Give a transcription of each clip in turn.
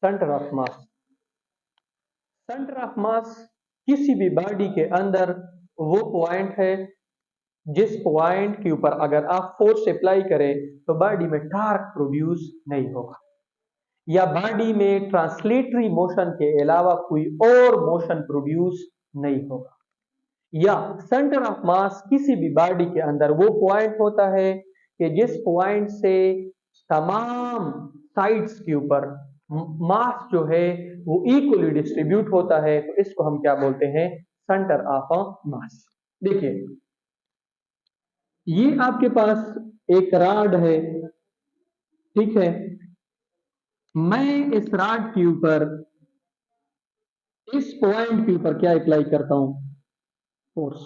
Centre of mass. Centre of mass किसी भी body के अंदर वो पॉइंट है जिस पॉइंट के ऊपर अगर आप फोर्स अप्लाई करें तो बॉडी में टार्क प्रोड्यूस नहीं होगा, या बॉडी में ट्रांसलेटरी मोशन के अलावा कोई और मोशन प्रोड्यूस नहीं होगा। या सेंटर ऑफ मास किसी भी बॉडी के अंदर वो पॉइंट होता है कि जिस पॉइंट से तमाम साइड्स के ऊपर मास जो है वो इक्वली डिस्ट्रीब्यूट होता है, तो इसको हम क्या बोलते हैं? Centre of mass. देखिए, ये आपके पास एक रॉड है, ठीक है। मैं इस रॉड के ऊपर, इस पॉइंट के ऊपर क्या अप्लाई करता हूं? फोर्स।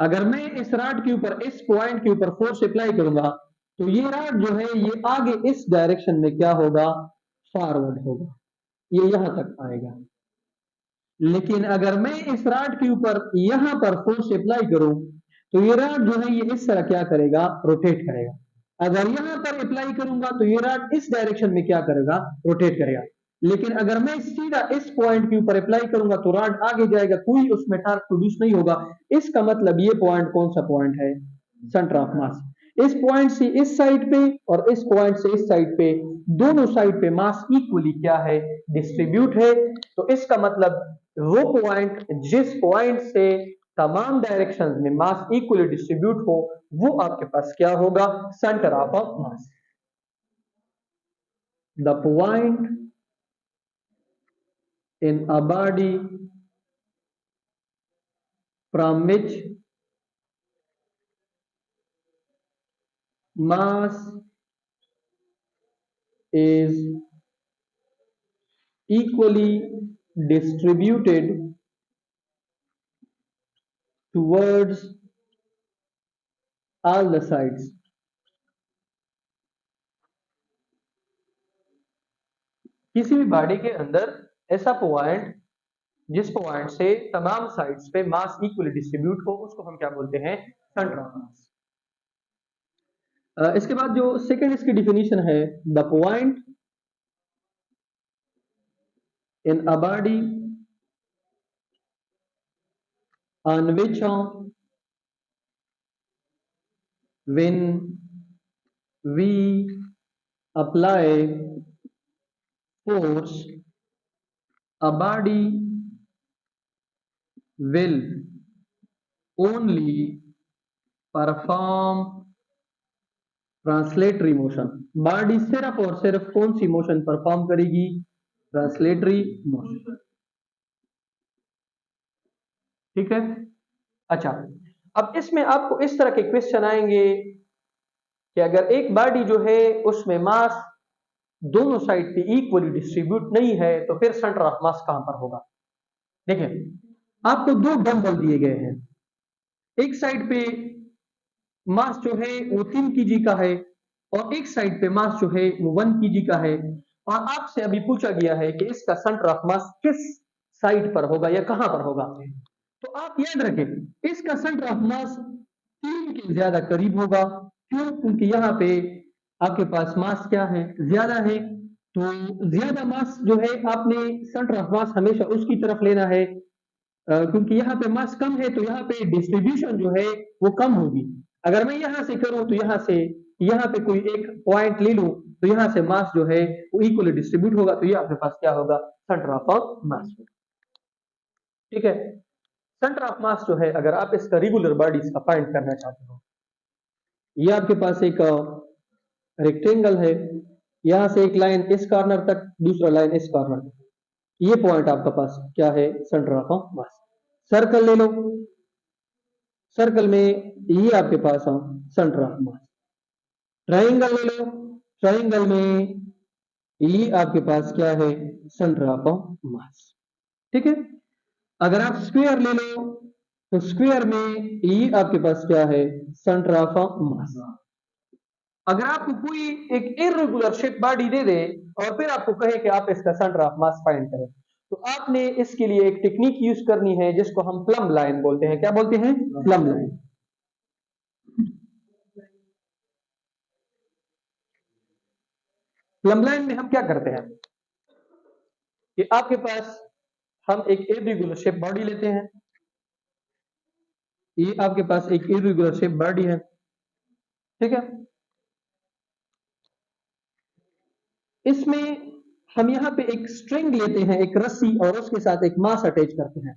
अगर मैं इस रॉड के ऊपर, इस पॉइंट के ऊपर फोर्स अप्लाई करूंगा तो ये रॉड जो है ये आगे इस डायरेक्शन में क्या होगा? फॉरवर्ड होगा, ये यहां तक आएगा। लेकिन अगर मैं इस रॉड के ऊपर यहां पर फोर्स अप्लाई करूं तो ये रॉड जो है ये इस तरह क्या करेगा? रोटेट करेगा। अगर यहां पर अप्लाई करूंगा तो ये रॉड इस डायरेक्शन में क्या करेगा? रोटेट करेगा। लेकिन अगर मैं सीधा इस पॉइंट के ऊपर अप्लाई करूंगा तो रॉड आगे जाएगा, कोई उसमें टार्क प्रोड्यूस नहीं होगा। इसका मतलब ये पॉइंट कौन सा पॉइंट है? Centre of mass. इस पॉइंट से इस साइड पे और इस पॉइंट से इस साइड पे, दोनों साइड पे मास इक्वली क्या है? डिस्ट्रीब्यूट है। तो इसका मतलब वो पॉइंट जिस पॉइंट से तमाम डायरेक्शंस में मास इक्वली डिस्ट्रीब्यूट हो, वो आपके पास क्या होगा? Centre of mass. The point in a body from which mass is equally distributed towards all the sides. किसी भी बॉडी के अंदर ऐसा पॉइंट जिस पॉइंट से तमाम साइड्स पे मास इक्वली डिस्ट्रीब्यूट हो, उसको हम क्या बोलते हैं? Centre of mass. इसके बाद जो सेकंड इसकी डिफिनीशन है, the point in a body on which when we apply force, a body will only perform translatory motion. Body सिर्फ और सिर्फ कौन सी मोशन परफॉर्म करेगी? ट्रांसलेटरी मोशन, ठीक है। अच्छा, अब इसमें आपको इस तरह के क्वेश्चन आएंगे कि अगर एक बॉडी जो है उसमें मास दोनों साइड पे इक्वली डिस्ट्रीब्यूट नहीं है तो फिर सेंटर ऑफ मास कहां पर होगा? देखिए, आपको दो डंबल दिए गए हैं, एक साइड पे मास जो है वो 3 kg का है और एक साइड पे मास जो है वो 1 kg का है, और आपसे अभी पूछा गया है कि इसका सेंटर ऑफ मास किस साइड पर होगा या कहां पर होगा। तो आप याद रखें, इसका सेंटर ऑफ मास 3 के ज्यादा करीब होगा। क्यों? क्योंकि यहाँ पे आपके पास मास क्या है? ज्यादा है। तो ज्यादा मास जो है आपने सेंटर ऑफ मास हमेशा उसकी तरफ लेना है, क्योंकि यहाँ पे मास कम है तो यहाँ पे डिस्ट्रीब्यूशन जो है वो कम होगी। अगर मैं यहाँ से करूं तो यहाँ से यहाँ पे कोई एक पॉइंट ले लूं तो यहाँ से मास जो है वो इक्वली डिस्ट्रीब्यूट होगा, तो ये आपके पास क्या होगा? सेंटर ऑफ मास, ठीक है। सेंटर ऑफ मास जो है, अगर आप इसका रेगुलर बॉडीज का फाइंड करना चाहते हो, ये आपके पास एक रेक्टेंगल है, यहां से एक लाइन इस कॉर्नर तक, दूसरा लाइन इस कॉर्नर तक, ये पॉइंट आपके पास क्या है? Centre of mass. सर्कल ले लो, सर्कल में ये आपके पास सेंटर ऑफ मास। ट्राइंगल ले लो, ट्राइंगल में ये आपके पास क्या है? सेंटर ऑफ मास, ठीक है। अगर आप स्क्वायर ले लो तो स्क्वायर में ये आपके पास क्या है? Centre of mass. अगर आपको कोई एक इर्रेगुलर शेप बॉडी दे दे और फिर आपको कहे कि आप इसका सेंटर ऑफ मास फाइंड करें, तो आपने इसके लिए एक टेक्निक यूज करनी है जिसको हम प्लम लाइन बोलते हैं। क्या बोलते हैं? Plum line. प्लम्ब लाइन में हम क्या करते हैं कि आपके पास हम एक इर्रेगुलर शेप बॉडी लेते हैं, ये आपके पास एक इर्रेगुलर शेप बॉडी है, ठीक है। इसमें हम यहाँ पे एक स्ट्रिंग लेते हैं, एक रस्सी, और उसके साथ एक मास अटैच करते हैं।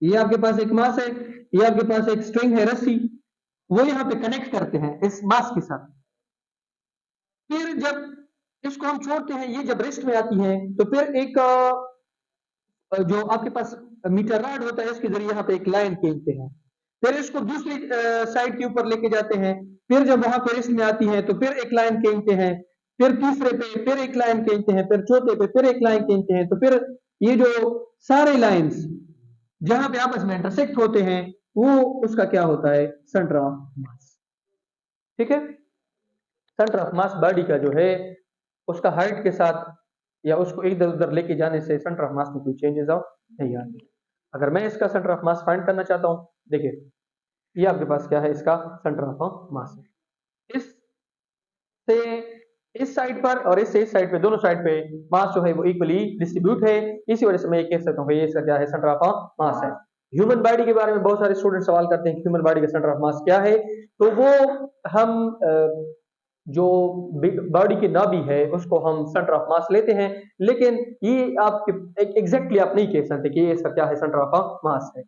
ये आपके पास एक मास है, ये आपके पास एक स्ट्रिंग है, रस्सी, वो यहाँ पे कनेक्ट करते हैं इस मास के साथ। फिर जब इसको हम छोड़ते हैं, ये जब रेस्ट में आती है, तो फिर एक जो आपके पास मीटर रॉड होता है, इसके जरिए यहाँ पे एक लाइन खींचते हैं, फिर इसको दूसरी साइड के ऊपर लेके जाते हैं, फिर जब वहां पे रेस्ट में आती है तो फिर एक लाइन खींचते हैं, फिर तीसरे पे फिर एक लाइन खींचते हैं, फिर चौथे पे फिर एक लाइन खींचते हैं, तो फिर ये जो सारे लाइंस जहां पे आपस में इंटरसेक्ट होते हैं, वो उसका क्या होता है, सेंटर ऑफ मास, ठीक है। सेंटर ऑफ मास बॉडी का जो है उसका हाइट के साथ या उसको इधर उधर लेके जाने से सेंटर ऑफ मास में कोई चेंजेस नहीं आते। अगर मैं इसका सेंटर ऑफ मास फाइंड करना चाहता हूं, देखिए ये आपके पास क्या है, इसका सेंटर ऑफ मास है। इससे इस साइड पर और इससे इस साइड पे, दोनों साइड पे मास जो है वो इक्वली डिस्ट्रीब्यूट है। इसी वजह से मैं ये कह सकता हूँ ये इसका क्या है, सेंटर ऑफ मास है। ह्यूमन बॉडी के बारे में बहुत सारे स्टूडेंट सवाल करते हैं ह्यूमन बॉडी का सेंटर ऑफ मास क्या है, तो वो हम जो बॉडी की नाभि है उसको हम सेंटर ऑफ मास लेते हैं, लेकिन ये आपके एग्जैक्टली आप नहीं कह सकते कि ये इसका क्या है, सेंटर ऑफ मास है।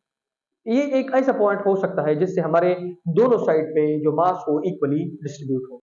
ये एक ऐसा पॉइंट हो सकता है जिससे हमारे दोनों साइड पे जो मास हो इक्वली डिस्ट्रीब्यूट हो।